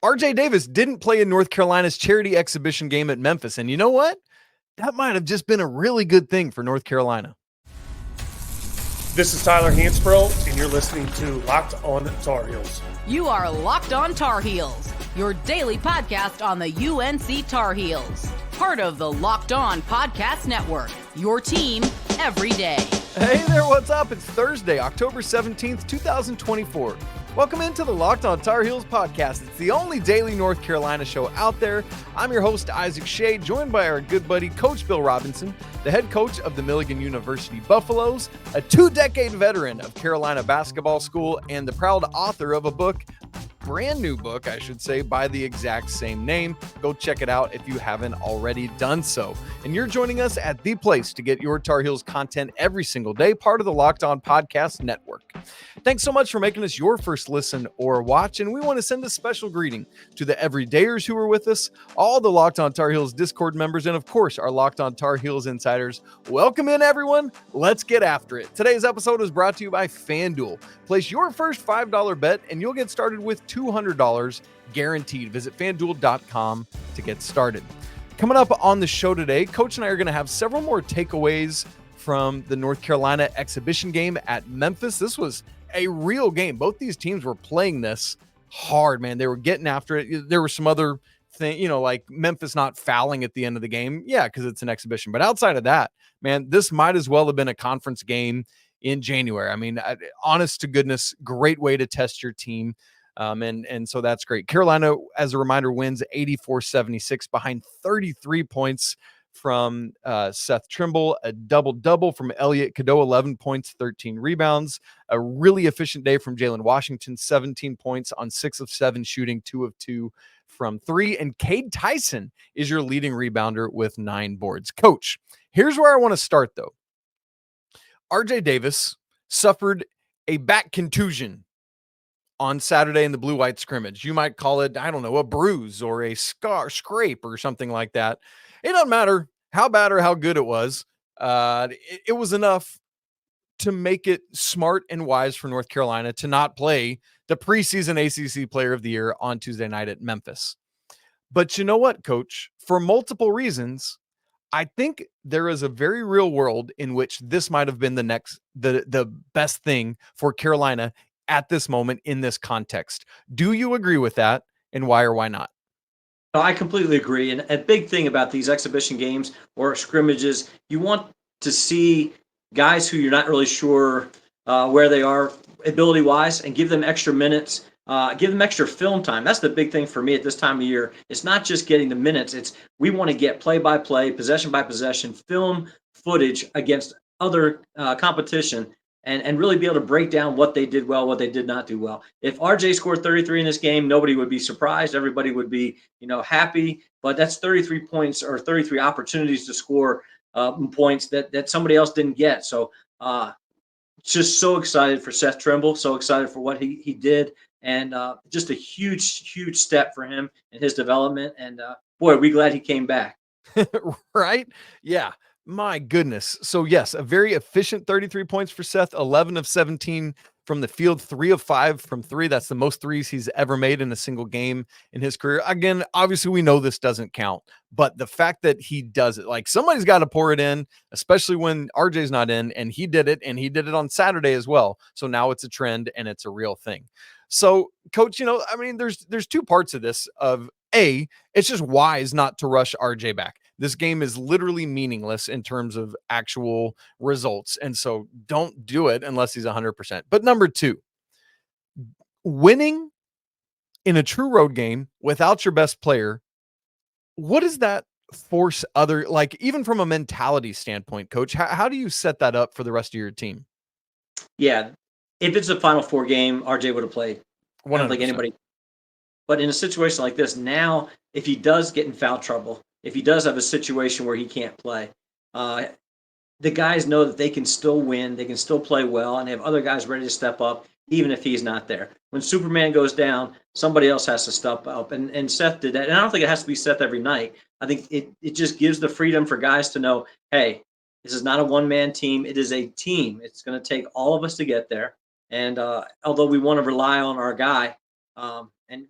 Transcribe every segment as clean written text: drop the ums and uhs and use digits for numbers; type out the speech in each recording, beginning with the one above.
RJ Davis didn't play in North Carolina's charity exhibition game at Memphis. And you know what? That might have just been a really good thing for North Carolina. This is Tyler Hansbrough, and you're listening to Locked On Tar Heels. You are Locked On Tar Heels, your daily podcast on the UNC Tar Heels. Part of the Locked On Podcast Network, your team every day. Hey there, what's up? It's Thursday, October 17th, 2024. Welcome into the Locked On Tar Heels podcast. It's the only daily North Carolina show out there. I'm your host, Isaac Shea, joined by our good buddy, Coach Bill Robinson, the head coach of the Milligan University Buffaloes, a 2-decade veteran of Carolina Basketball School, and the proud author of a book, brand new book, I should say, by the exact same name. Go check it out if you haven't already done so. And you're joining us at the place to get your Tar Heels content every single day, part of the Locked On Podcast Network. Thanks so much for making us your first listen or watch, and we want to send a special greeting to the everydayers who are with us, all the Locked On Tar Heels Discord members, and of course, our Locked On Tar Heels insiders. Welcome in, everyone. Let's get after it. Today's episode is brought to you by FanDuel. Place your first $5 bet, and you'll get started with $200 guaranteed. Visit FanDuel.com to get started. Coming up on the show today, Coach and I are going to have several more takeaways from the North Carolina exhibition game at Memphis. This was a real game. Both these teams were playing this hard, man. They were getting after it. There were some other things, like Memphis not fouling at the end of the game. Yeah, because it's an exhibition. But outside of that, man, this might as well have been a conference game in January. I mean, honest to goodness, great way to test your team. And so that's great. Carolina, as a reminder, wins 84-76 behind 33 points from Seth Trimble, a double-double from Elliot, Cadeau, 11 points, 13 rebounds, a really efficient day from Jalen Washington, 17 points on 6 of 7 shooting, 2 of 2 from 3, and Cade Tyson is your leading rebounder with 9 boards. Coach, here's where I want to start, though. RJ Davis suffered a back contusion on Saturday in the blue-white scrimmage. You might call it, I don't know, a bruise or a scrape or something like that. It doesn't matter how bad or how good it was. It was enough to make it smart and wise for North Carolina to not play the preseason ACC Player of the Year on Tuesday night at Memphis. But you know what, Coach? For multiple reasons, I think there is a very real world in which this might have been the best thing for Carolina at this moment in this context. Do you agree with that, and why or why not? No, I completely agree. And a big thing about these exhibition games or scrimmages, you want to see guys who you're not really sure where they are ability-wise and give them extra minutes, give them extra film time. That's the big thing for me at this time of year. It's not just getting the minutes. It's we want to get play-by-play, possession-by-possession, film footage against other competition and really be able to break down what they did well, what they did not do well. If RJ scored 33 in this game, nobody would be surprised. Everybody would be, happy. But that's 33 points or 33 opportunities to score points that somebody else didn't get. So just so excited for Seth Trimble, so excited for what he did. And just a huge, huge step for him in his development. And boy, are we glad he came back. Right? Yeah. My goodness. So yes, a very efficient 33 points for Seth, 11 of 17 from the field, 3 of 5 from 3. That's the most threes he's ever made in a single game in his career. Again, obviously we know this doesn't count, but the fact that he does it, like somebody's got to pour it in, especially when RJ's not in, and he did it on Saturday as well. So now it's a trend and it's a real thing. So Coach, there's two parts of this. It's just wise not to rush RJ back. This game is literally meaningless in terms of actual results. And so don't do it unless he's 100%. But number 2, winning in a true road game without your best player, what does that force even from a mentality standpoint, Coach? How do you set that up for the rest of your team? Yeah. If it's a Final Four game, RJ would have played. I don't think anybody. But in a situation like this, now, if he does get in foul trouble, if he does have a situation where he can't play, the guys know that they can still win, they can still play well, and they have other guys ready to step up, even if he's not there. When Superman goes down, somebody else has to step up, and Seth did that. And I don't think it has to be Seth every night. I think it just gives the freedom for guys to know, hey, this is not a one-man team. It is a team. It's going to take all of us to get there. And although we want to rely on our guy, and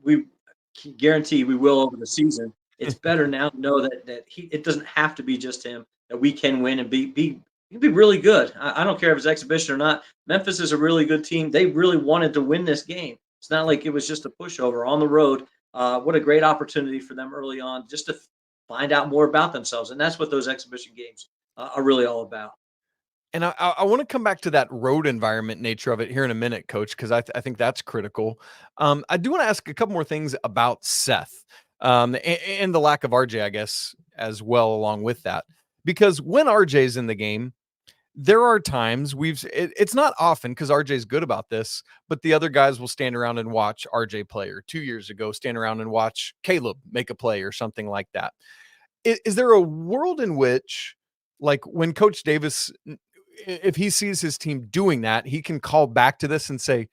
guarantee we will over the season. It's better now to know that it doesn't have to be just him, that we can win and be really good. I don't care if it's exhibition or not. Memphis is a really good team. They really wanted to win this game. It's not like it was just a pushover on the road. What a great opportunity for them early on just to find out more about themselves. And that's what those exhibition games are really all about. And I want to come back to that road environment nature of it here in a minute, Coach, because I think that's critical. I do want to ask a couple more things about Seth and the lack of RJ, I guess, as well, along with that. Because when RJ's in the game, there are times it's not often because RJ's good about this, but the other guys will stand around and watch RJ play, or 2 years ago, stand around and watch Caleb make a play or something like that. Is there a world in which, like when Coach Davis, if he sees his team doing that, he can call back to this and say,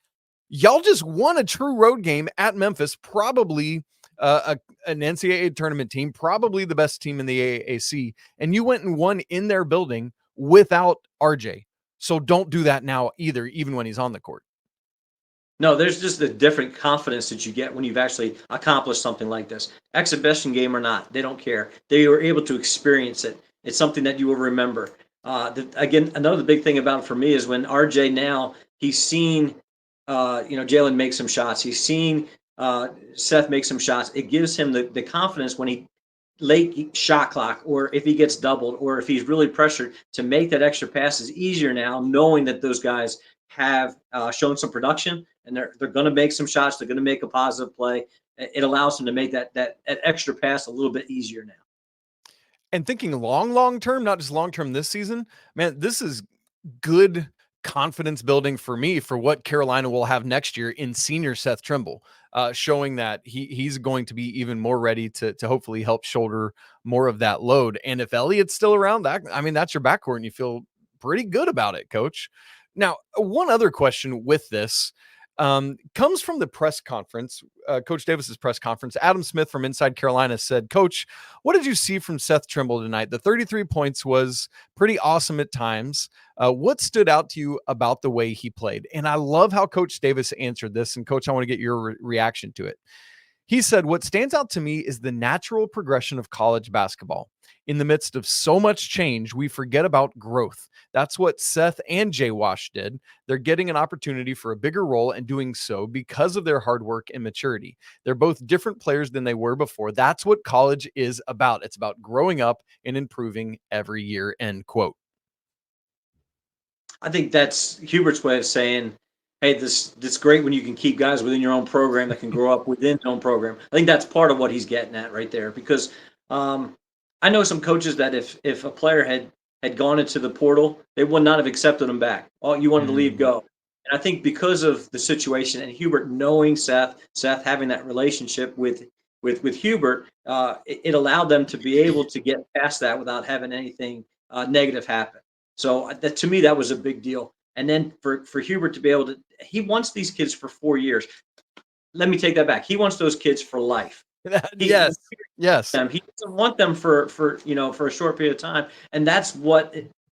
y'all just won a true road game at Memphis, probably an NCAA tournament team, probably the best team in the AAC, and you went and won in their building without RJ. So don't do that now either, even when he's on the court. No, there's just a different confidence that you get when you've actually accomplished something like this. Exhibition game or not, they don't care. They were able to experience it. It's something that you will remember. Again, another big thing about it for me is when RJ now, he's seen, Jae'lyn make some shots. He's seen Seth make some shots. It gives him the confidence when he late shot clock, or if he gets doubled, or if he's really pressured, to make that extra pass is easier now, knowing that those guys have shown some production and they're going to make some shots. They're going to make a positive play. It allows him to make that extra pass a little bit easier now. And thinking long term, not just long term this season, man, this is good confidence building for me for what Carolina will have next year in senior Seth Trimble, showing that he's going to be even more ready to hopefully help shoulder more of that load. And if Elliot's still around, that's your backcourt, and you feel pretty good about it, Coach. Now, one other question with this comes from the press conference, Coach Davis's press conference. Adam Smith from Inside Carolina said, Coach, what did you see from Seth Trimble tonight? The 33 points was pretty awesome at times. What stood out to you about the way he played? And I love how Coach Davis answered this. And Coach, I want to get your reaction to it. He said, what stands out to me is the natural progression of college basketball. In the midst of so much change, we forget about growth. That's what Seth and Jay Wash did. They're getting an opportunity for a bigger role and doing so because of their hard work and maturity. They're both different players than they were before. That's what college is about. It's about growing up and improving every year, end quote. I think that's Hubert's way of saying, hey, this great when you can keep guys within your own program that can grow up within your own program. I think that's part of what he's getting at right there, because I know some coaches that if a player had gone into the portal, they would not have accepted him back. Oh, you wanted to leave, go. And I think because of the situation and Hubert knowing Seth having that relationship with Hubert, it allowed them to be able to get past that without having anything negative happen. So to me, that was a big deal. And then for Hubert to be able to, he wants these kids for 4 years. Let me take that back. He wants those kids for life. Yes. He doesn't want them for a short period of time, and that's why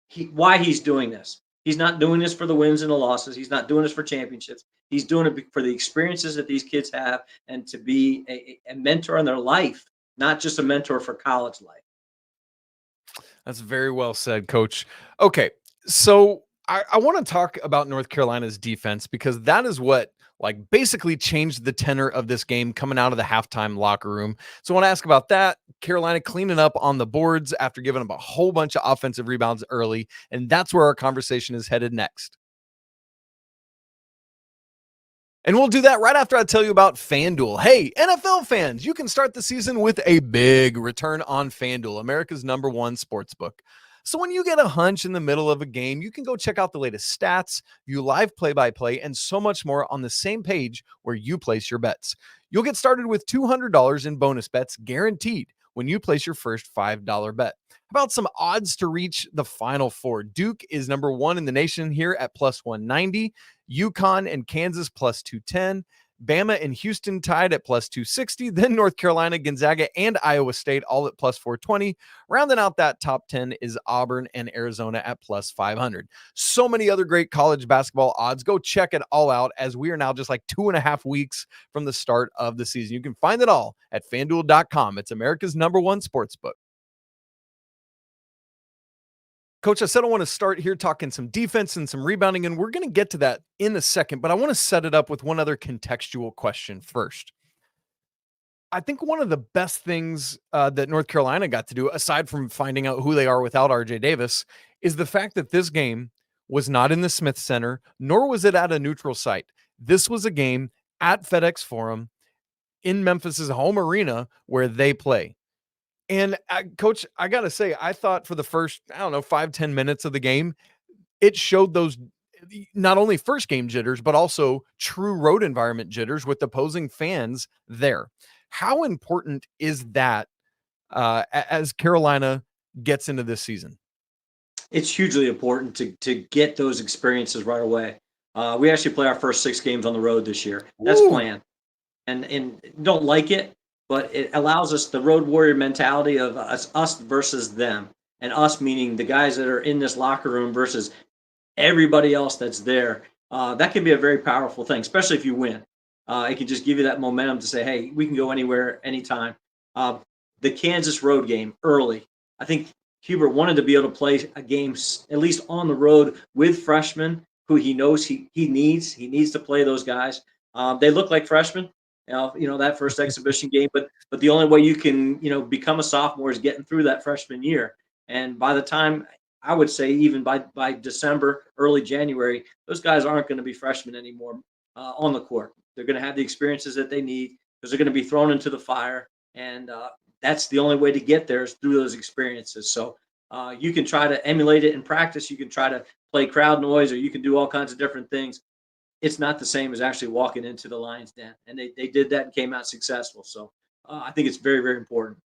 he's doing this. He's not doing this for the wins and the losses. He's not doing this for championships. He's doing it for the experiences that these kids have, and to be a mentor in their life, not just a mentor for college life. That's very well said, Coach. Okay, so I want to talk about North Carolina's defense, because that is what basically changed the tenor of this game coming out of the halftime locker room. So I want to ask about that. Carolina cleaning up on the boards after giving up a whole bunch of offensive rebounds early, and that's where our conversation is headed next. And we'll do that right after I tell you about FanDuel. Hey, NFL fans, you can start the season with a big return on FanDuel, America's #1 sportsbook. So when you get a hunch in the middle of a game, you can go check out the latest stats, view live play-by-play, and so much more on the same page where you place your bets. You'll get started with $200 in bonus bets guaranteed when you place your first $5 bet. How about some odds to reach the Final Four? Duke is #1 in the nation here at +190. UConn and Kansas +210. Bama and Houston tied at plus 260. Then North Carolina, Gonzaga, and Iowa State all at plus 420. Rounding out that top 10 is Auburn and Arizona at plus 500. So many other great college basketball odds. Go check it all out as we are now just like 2.5 weeks from the start of the season. You can find it all at FanDuel.com. It's America's #1 sportsbook. Coach, I said I want to start here talking some defense and some rebounding, and we're going to get to that in a second, but I want to set it up with one other contextual question first. I think one of the best things that North Carolina got to do, aside from finding out who they are without RJ Davis, is the fact that this game was not in the Smith Center, nor was it at a neutral site. This was a game at FedEx Forum in Memphis's home arena where they play. And Coach, I got to say, I thought for the first, 5-10 minutes of the game, it showed those not only first game jitters, but also true road environment jitters with opposing fans there. How important is that as Carolina gets into this season? It's hugely important to get those experiences right away. We actually play our first 6 games on the road this year. That's planned. And don't like it, but it allows us the road warrior mentality of us versus them, and us meaning the guys that are in this locker room versus everybody else that's there. That can be a very powerful thing, especially if you win. It can just give you that momentum to say, hey, we can go anywhere, anytime. The Kansas road game early, I think Hubert wanted to be able to play a game at least on the road with freshmen who he knows he needs. He needs to play those guys. They look like freshmen. That first exhibition game, but the only way you can, become a sophomore is getting through that freshman year. And by the time, I would say even by December, early January, those guys aren't going to be freshmen anymore on the court. They're going to have the experiences that they need because they're going to be thrown into the fire. And that's the only way to get there is through those experiences. So you can try to emulate it in practice. You can try to play crowd noise, or you can do all kinds of different things. It's not the same as actually walking into the Lions' den. And they did that and came out successful. So I think it's very, very important.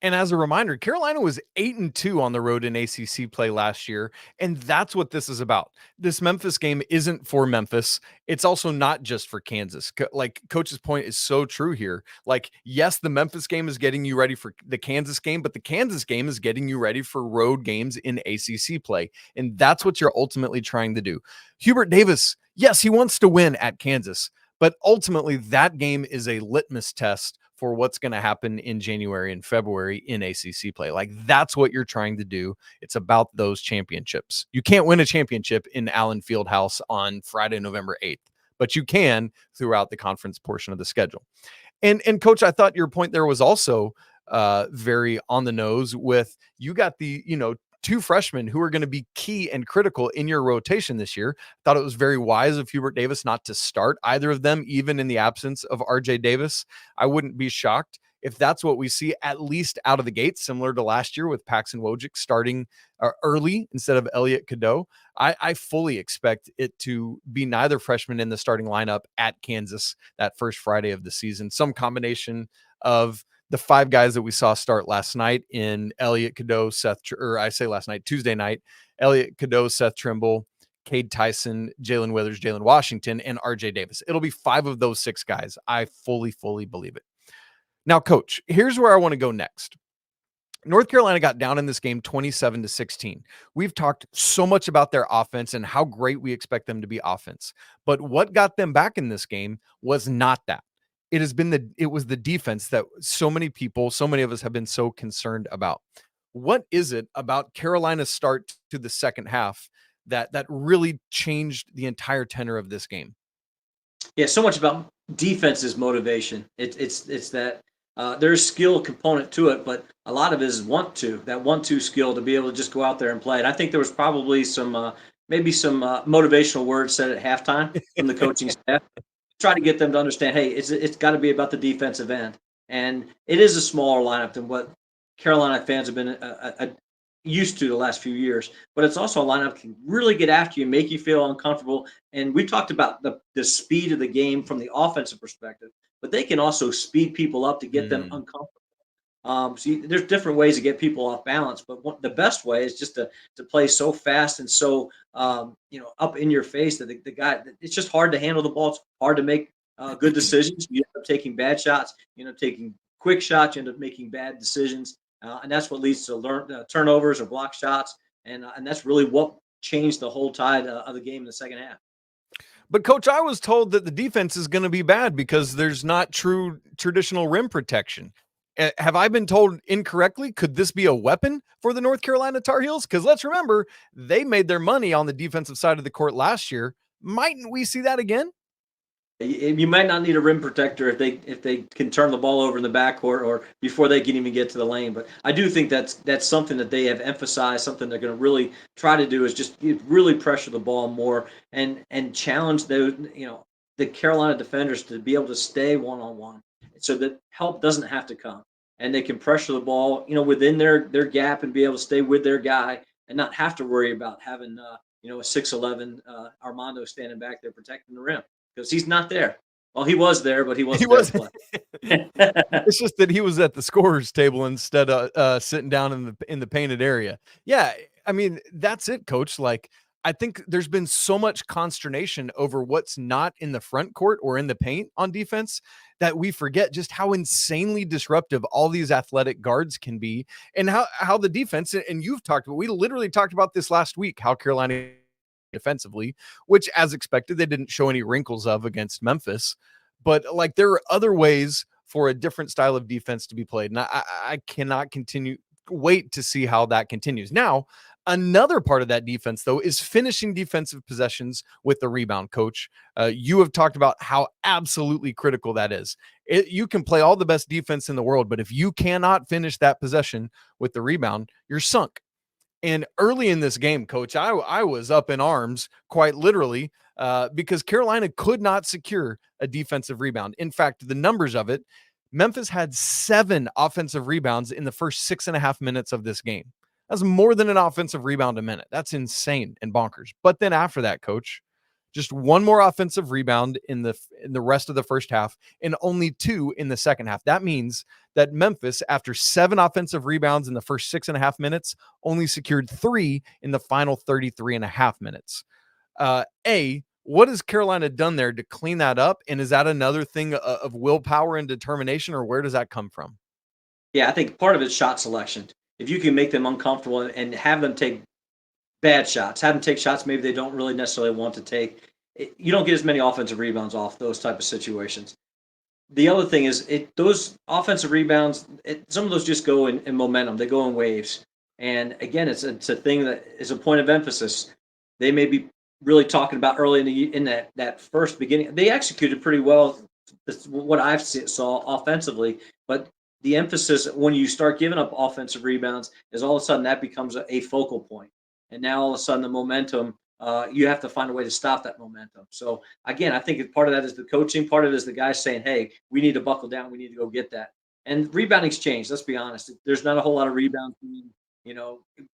And as a reminder, Carolina was 8-2 on the road in ACC play last year, and that's what this is about. This Memphis game isn't for Memphis. It's also not just for Kansas. Like Coach's point is so true here. Like, yes, the Memphis game is getting you ready for the Kansas game, but the Kansas game is getting you ready for road games in ACC play, and that's what you're ultimately trying to do. Hubert Davis, yes, he wants to win at Kansas, but ultimately that game is a litmus test for what's going to happen in January and February in ACC play. Like, that's what you're trying to do. It's about those championships. You can't win a championship in Allen Fieldhouse on Friday, November 8th, but you can throughout the conference portion of the schedule. And Coach, I thought your point there was also very on the nose with, you got the, 2 freshmen who are going to be key and critical in your rotation this year. Thought it was very wise of Hubert Davis not to start either of them, even in the absence of RJ Davis. I wouldn't be shocked if that's what we see, at least out of the gate, similar to last year with Paxson Wojcik starting early instead of Elliot Cadeau. I fully expect it to be neither freshman in the starting lineup at Kansas that first Friday of the season. Some combination of the 5 guys that we saw start last night in Elliot Cadeau, Tuesday night, Elliot Cadeau, Seth Trimble, Cade, Tyson, Jalen Withers, Jalen Washington, and RJ Davis. It'll be 5 of those 6 guys. I fully believe it. Now, Coach, here's where I want to go next. North Carolina got down in this game 27-16. We've talked so much about their offense and how great we expect them to be offense. But what got them back in this game was not that. It was the defense that so many of us have been so concerned about. What is it about Carolina's start to the second half that really changed the entire tenor of this game? Yeah, so much about defense's motivation. It's that there's skill component to it, but a lot of it is that want-to skill to be able to just go out there and play. And I think there was probably some motivational words said at halftime from the coaching staff. Try to get them to understand, hey, it's got to be about the defensive end. And it is a smaller lineup than what Carolina fans have been used to the last few years. But it's also a lineup that can really get after you, make you feel uncomfortable. And we talked about the speed of the game from the offensive perspective, but they can also speed people up to get them uncomfortable. There's different ways to get people off balance, but the best way is just to play so fast and so up in your face that the guy, it's just hard to handle the ball. It's hard to make good decisions. You end up taking bad shots. You end up taking quick shots. You end up making bad decisions, and that's what leads to turnovers or block shots. And that's really what changed the whole tide of the game in the second half. But coach, I was told that the defense is going to be bad because there's not true traditional rim protection. Have I been told incorrectly? Could this be a weapon for the North Carolina Tar Heels? Because let's remember, they made their money on the defensive side of the court last year. Mightn't we see that again? You might not need a rim protector if they can turn the ball over in the backcourt or before they can even get to the lane. But I do think that's something that they have emphasized. Something they're going to really try to do is just really pressure the ball more and challenge the Carolina defenders to be able to stay one-on-one, so that help doesn't have to come, and they can pressure the ball within their gap and be able to stay with their guy and not have to worry about having a 6'11" Armando standing back there protecting the rim. Because he's not there. Well, he was there, but he wasn't there. It's just that he was at the scorer's table instead of sitting down in the painted area. Yeah, I mean, that's it, coach. Like, I think there's been so much consternation over what's not in the front court or in the paint on defense that we forget just how insanely disruptive all these athletic guards can be, and how the defense, and we literally talked about this last week, how Carolina defensively, which as expected, they didn't show any wrinkles of against Memphis, but like there are other ways for a different style of defense to be played. And I cannot wait to see how that continues. Now, another part of that defense though, is finishing defensive possessions with the rebound. Coach, you have talked about how absolutely critical that is. You can play all the best defense in the world, but if you cannot finish that possession with the rebound, you're sunk. And early in this game, coach, I was up in arms, quite literally, because Carolina could not secure a defensive rebound. In fact, the numbers of it, Memphis had 7 offensive rebounds in the first 6.5 minutes of this game. That's more than an offensive rebound a minute. That's insane and bonkers. But then after that, coach, just 1 more offensive rebound in the rest of the first half and only 2 in the second half. That means that Memphis, after 7 offensive rebounds in the first 6.5 minutes, only secured 3 in the final 33.5 minutes. What has Carolina done there to clean that up? And is that another thing of willpower and determination, or where does that come from? Yeah, I think part of it's shot selection. If you can make them uncomfortable and have them take bad shots, have them take shots maybe they don't really necessarily want to take, you don't get as many offensive rebounds off those type of situations. The other thing is those offensive rebounds, some of those just go in momentum. They go in waves. And again, it's a thing that is a point of emphasis. They may be really talking about early in that first beginning. They executed pretty well. That's what I've saw offensively. But the emphasis when you start giving up offensive rebounds is all of a sudden that becomes a focal point. And now all of a sudden the momentum, you have to find a way to stop that momentum. So again, I think part of that is the coaching. Part of it is the guys saying, hey, we need to buckle down. We need to go get that. And rebounding's changed. Let's be honest. There's not a whole lot of rebounds being,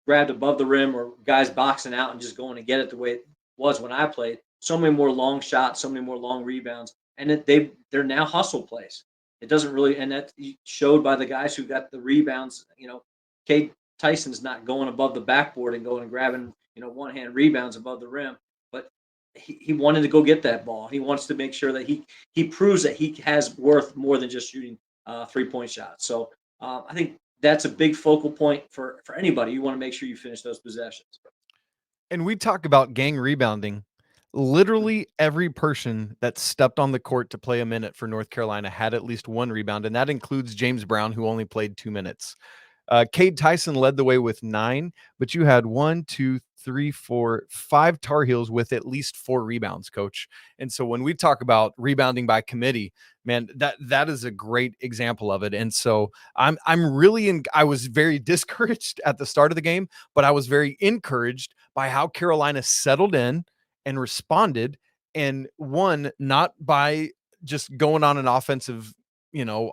grabbed above the rim or guys boxing out and just going to get it the way it was when I played. So many more long shots, so many more long rebounds. And they're now hustle plays. It doesn't really, and that showed by the guys who got the rebounds. Cade Tyson's not going above the backboard and going and grabbing, one-hand rebounds above the rim, but he wanted to go get that ball. He wants to make sure that he proves that he has worth more than just shooting 3-point shots. So I think that's a big focal point for anybody. You want to make sure you finish those possessions. And we talk about gang rebounding. Literally every person that stepped on the court to play a minute for North Carolina had at least 1 rebound, and that includes James Brown, who only played 2 minutes. Cade Tyson led the way with 9, but you had 5 Tar Heels with at least 4 rebounds, coach. And so when we talk about rebounding by committee, man, that is a great example of it. And so I was very discouraged at the start of the game, but I was very encouraged by how Carolina settled in and responded, and won not by just going on an offensive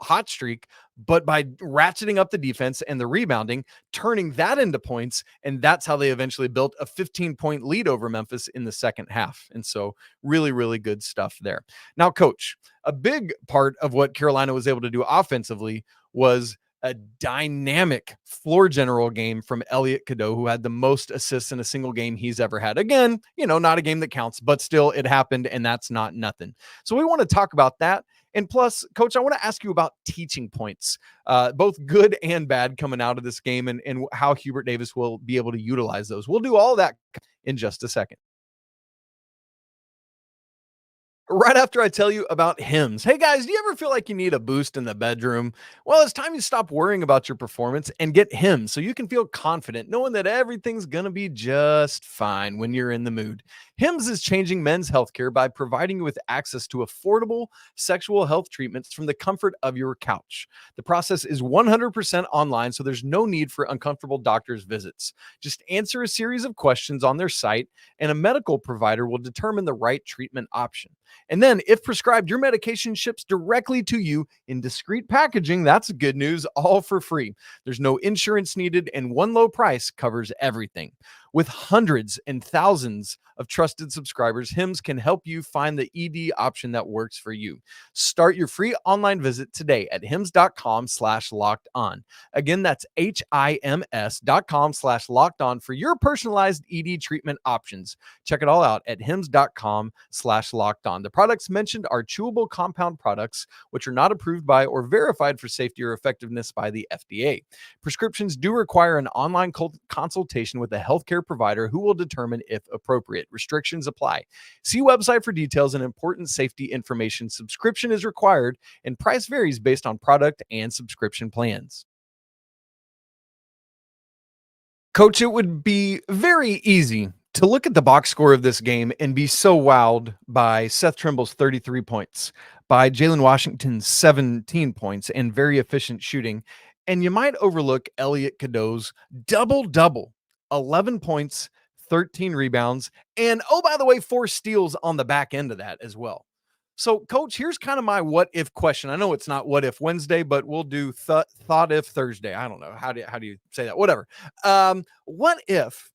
hot streak, but by ratcheting up the defense and the rebounding, turning that into points. And that's how they eventually built a 15-point lead over Memphis in the second half. And so really, really good stuff there. Now, coach, a big part of what Carolina was able to do offensively was a dynamic floor general game from Elliot Cadeau, who had the most assists in a single game he's ever had. Again, not a game that counts, but still it happened, and that's not nothing. So we want to talk about that. And plus, Coach, I want to ask you about teaching points, both good and bad, coming out of this game, and how Hubert Davis will be able to utilize those. We'll do all that in just a second. Right after I tell you about Hims. Hey guys, do you ever feel like you need a boost in the bedroom? Well, it's time you stop worrying about your performance and get Hims so you can feel confident knowing that everything's going to be just fine when you're in the mood. Hims is changing men's healthcare by providing you with access to affordable sexual health treatments from the comfort of your couch. The process is 100% online, so there's no need for uncomfortable doctor's visits. Just answer a series of questions on their site, and a medical provider will determine the right treatment option. And then, if prescribed, your medication ships directly to you in discreet packaging. That's good news, all for free. There's no insurance needed, and one low price covers everything. With hundreds and thousands of trusted subscribers, Hims can help you find the ED option that works for you. Start your free online visit today at hims.com/locked on. Again, that's HIMS.com/locked on for your personalized ED treatment options. Check it all out at hims.com/locked on. The products mentioned are chewable compound products, which are not approved by or verified for safety or effectiveness by the FDA. Prescriptions do require an online consultation with a healthcare provider who will determine if appropriate. Restrictions apply. See website for details and important safety information. Subscription is required, and price varies based on product and subscription plans. Coach, it would be very easy to look at the box score of this game and be so wowed by Seth Trimble's 33 points, by Jalen Washington's 17 points, and very efficient shooting. And you might overlook Elliot Cadeau's double-double, 11 points, 13 rebounds, and, oh, by the way, 4 steals on the back end of that as well. So, Coach, here's kind of my what-if question. I know it's not what-if Wednesday, but we'll do thought-if Thursday. I don't know. How do you say that? Whatever. What if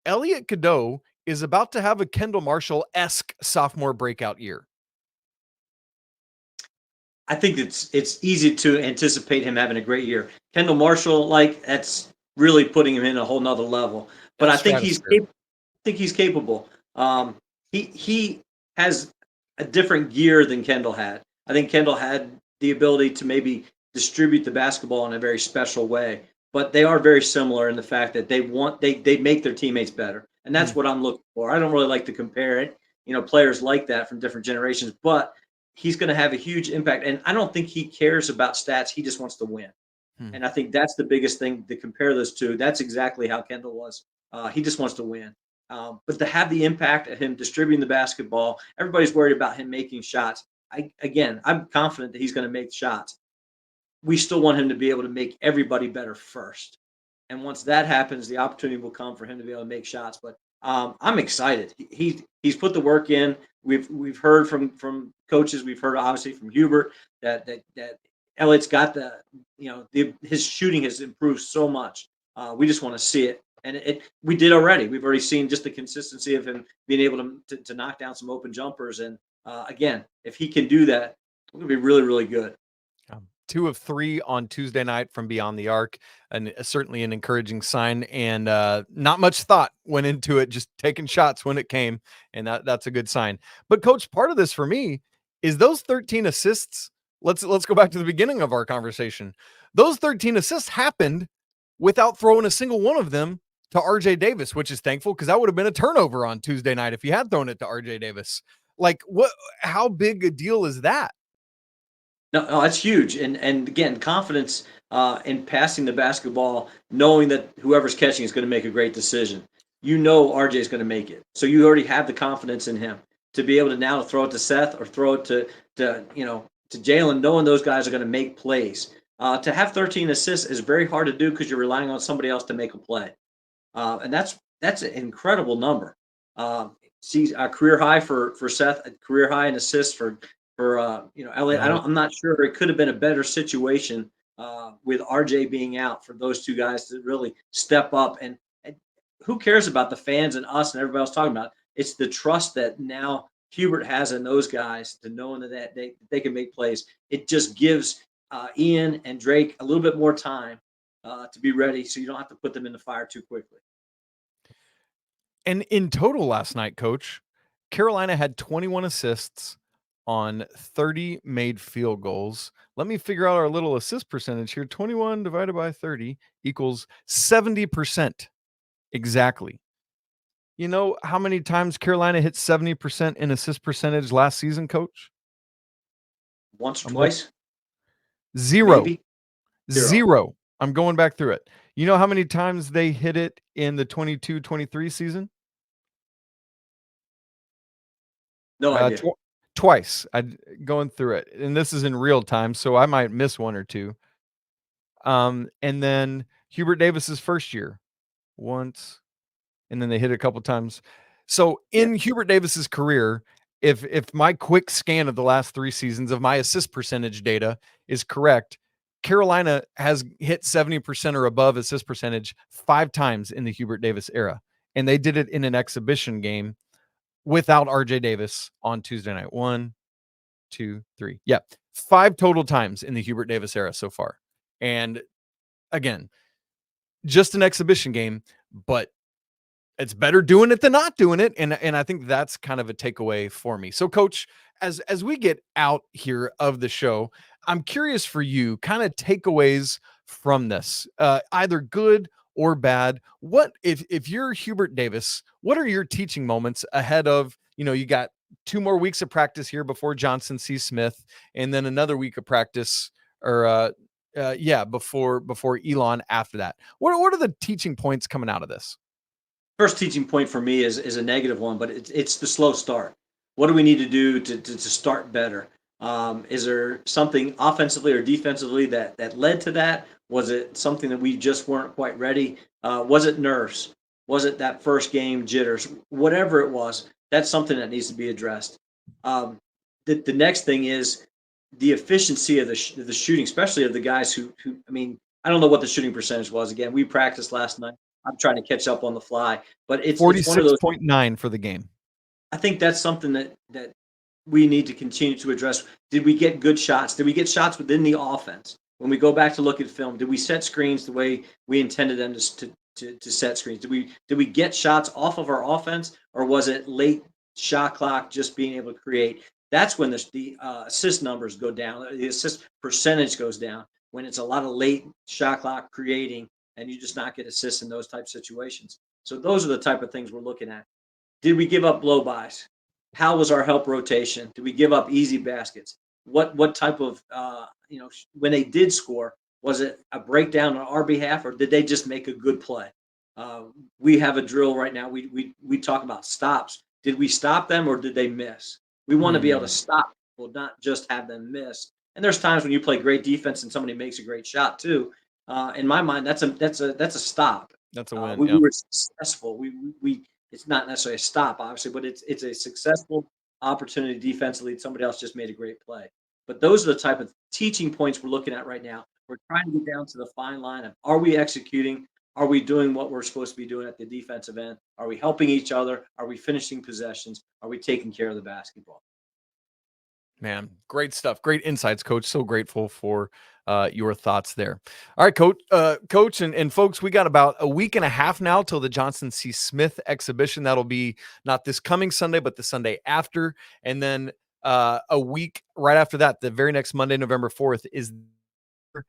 Elliot Cadeau is about to have a Kendall Marshall-esque sophomore breakout year? I think it's easy to anticipate him having a great year. Kendall Marshall, that's really putting him in a whole nother level. But I think he's capable. He has a different gear than Kendall had. I think Kendall had the ability to maybe distribute the basketball in a very special way. But they are very similar in the fact that they make their teammates better. And that's what I'm looking for. I don't really like to compare it, players like that from different generations, but he's going to have a huge impact. And I don't think he cares about stats. He just wants to win. And I think that's the biggest thing to compare those two. That's exactly how Kendall was. He just wants to win. But to have the impact of him distributing the basketball, everybody's worried about him making shots. I'm confident that he's going to make shots. We still want him to be able to make everybody better first. And once that happens, the opportunity will come for him to be able to make shots. But I'm excited. He's put the work in. We've heard from coaches. We've heard obviously from Hubert that Elliot's got his shooting has improved so much. We just want to see it, and we did already. We've already seen just the consistency of him being able to knock down some open jumpers. And again, if he can do that, we're gonna be really, really good. 2 of 3 on Tuesday night from beyond the arc, and certainly an encouraging sign. And not much thought went into it, just taking shots when it came, and that's a good sign. But Coach, part of this for me is those 13 assists. Let's go back to the beginning of our conversation. Those 13 assists happened without throwing a single one of them to RJ Davis, which is thankful, because that would have been a turnover on Tuesday night if you had thrown it to RJ Davis. How big a deal is that? No, that's huge. And again, confidence in passing the basketball, knowing that whoever's catching is going to make a great decision. RJ is going to make it. So you already have the confidence in him to be able to now throw it to Seth or throw it to Jae'lyn, knowing those guys are going to make plays. To have 13 assists is very hard to do because you're relying on somebody else to make a play. And that's an incredible number. See a career high for Seth, a career high in assists for Elliot. I'm not sure it could have been a better situation with RJ being out for those two guys to really step up. And who cares about the fans and us and everybody else talking about it? It's the trust that now Hubert has in those guys to knowing that they can make plays. It just gives Ian and Drake a little bit more time to be ready, so you don't have to put them in the fire too quickly. And in total last night, Coach, Carolina had 21 assists on 30 made field goals. Let me figure out our little assist percentage here. 21 divided by 30 equals 70%. Exactly. You know how many times Carolina hit 70% in assist percentage last season, Coach? Once or twice? Zero. Maybe? Zero. I'm going back through it. You know how many times they hit it in the 22-23 season? No idea. Twice. I'm going through it, and this is in real time, so I might miss one or two. And then Hubert Davis's first year, once, and then they hit it a couple times. So in Hubert Davis's career, if my quick scan of the last 3 seasons of my assist percentage data is correct, Carolina has hit 70% or above assist percentage 5 times in the Hubert Davis era, and they did it in an exhibition game without RJ Davis on Tuesday night. 1, 2, 3. Yeah. 5 total times in the Hubert Davis era so far. And again, just an exhibition game, but it's better doing it than not doing it. And I think that's kind of a takeaway for me. So, Coach, as we get out here of the show, I'm curious for you, kind of takeaways from this, either good or bad. What if you're Hubert Davis, what are your teaching moments ahead of, you got 2 more weeks of practice here before Johnson C. Smith, and then another week of practice before Elon after that. What are the teaching points coming out of this? First teaching point for me is a negative one, but it's the slow start. What do we need to do to start better? Is there something offensively or defensively that led to that? Was it something that we just weren't quite ready? Was it nerves? Was it that first game jitters? Whatever it was, that's something that needs to be addressed. The next thing is the efficiency of the shooting, especially of the guys who I mean, I don't know what the shooting percentage was. Again, we practiced last night. I'm trying to catch up on the fly, but it's one of those 46.9 for the game. I think that's something that we need to continue to address. Did we get good shots? Did we get shots within the offense? When we go back to look at film, did we set screens the way we intended them to set screens? Did we get shots off of our offense, or was it late shot clock just being able to create? That's when the assist numbers go down. The assist percentage goes down when it's a lot of late shot clock creating, and you just not get assists in those type situations. So those are the type of things we're looking at. Did we give up blow-bys? How was our help rotation? Did we give up easy baskets? What type of when they did score, was it a breakdown on our behalf, or did they just make a good play? We have a drill right now. We talk about stops. Did we stop them, or did they miss? We want to be able to stop people, not just have them miss. And there's times when you play great defense and somebody makes a great shot too. In my mind, that's a stop. That's a win. We were successful. We it's not necessarily a stop, obviously, but it's a successful opportunity defensively. Somebody else just made a great play. But those are the type of teaching points we're looking at right now. We're trying to get down to the fine line of, are we executing? Are we doing what we're supposed to be doing at the defensive end? Are we helping each other? Are we finishing possessions? Are we taking care of the basketball? Man, great stuff. Great insights, Coach. So grateful for your thoughts there. All right, Coach, and folks, we got about a week and a half now till the Johnson C. Smith exhibition. That'll be not this coming Sunday, but the Sunday after. And then a week right after that, the very next Monday, November 4th, is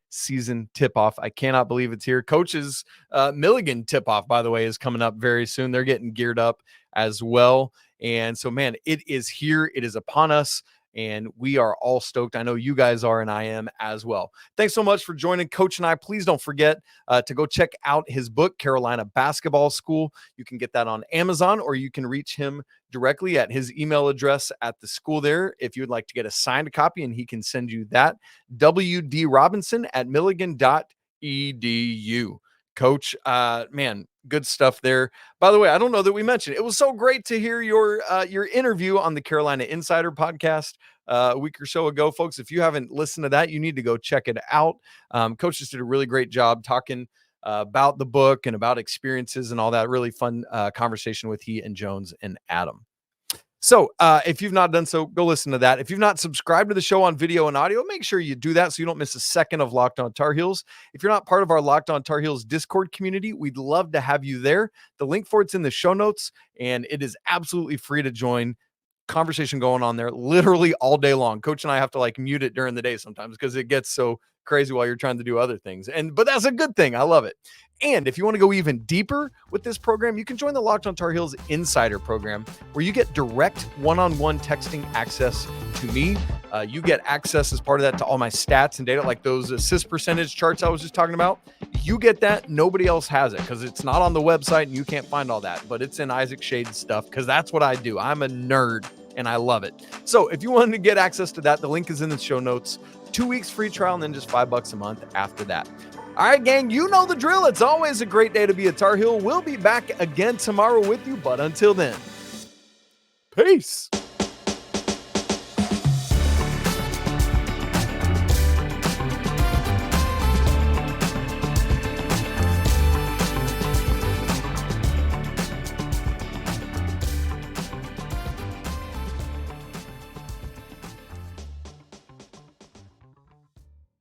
season tip-off. I cannot believe it's here. Coach's Milligan tip-off, by the way, is coming up very soon. They're getting geared up as well. And so, man, it is here. It is upon us. And we are all stoked. I know you guys are, and I am as well. Thanks so much for joining Coach and I. Please don't forget to go check out his book, Carolina Basketball School. You can get that on Amazon, or you can reach him directly at his email address at the school there if you would like to get a signed copy, and he can send you that. wdrobinson@milligan.edu. Coach, man, good stuff there. By the way, I don't know that we mentioned it was so great to hear your interview on the Carolina Insider podcast a week or so ago, folks. If you haven't listened to that, you need to go check it out. Coach just did a really great job talking about the book and about experiences and all that. Really fun conversation with he and Jones and Adam. So if you've not done so, go listen to that. If you've not subscribed to the show on video and audio, make sure you do that so you don't miss a second of Locked On Tar Heels. If you're not part of our Locked On Tar Heels Discord community, we'd love to have you there. The link for it's in the show notes, and it is absolutely free to join. Conversation going on there literally all day long. Coach and I have to like mute it during the day sometimes because it gets so crazy while you're trying to do other things. But that's a good thing. I love it. And if you want to go even deeper with this program, you can join the Locked On Tar Heels Insider program, where you get direct one-on-one texting access to me. You get access as part of that to all my stats and data, like those assist percentage charts I was just talking about. You get that. Nobody else has it because it's not on the website and you can't find all that, but it's in Isaac Shade's stuff because that's what I do. I'm a nerd and I love it. So if you wanted to get access to that, the link is in the show notes. 2 weeks free trial and then just $5 a month after that. All right, gang, you know the drill. It's always a great day to be a Tar Heel. We'll be back again tomorrow with you, but until then, peace.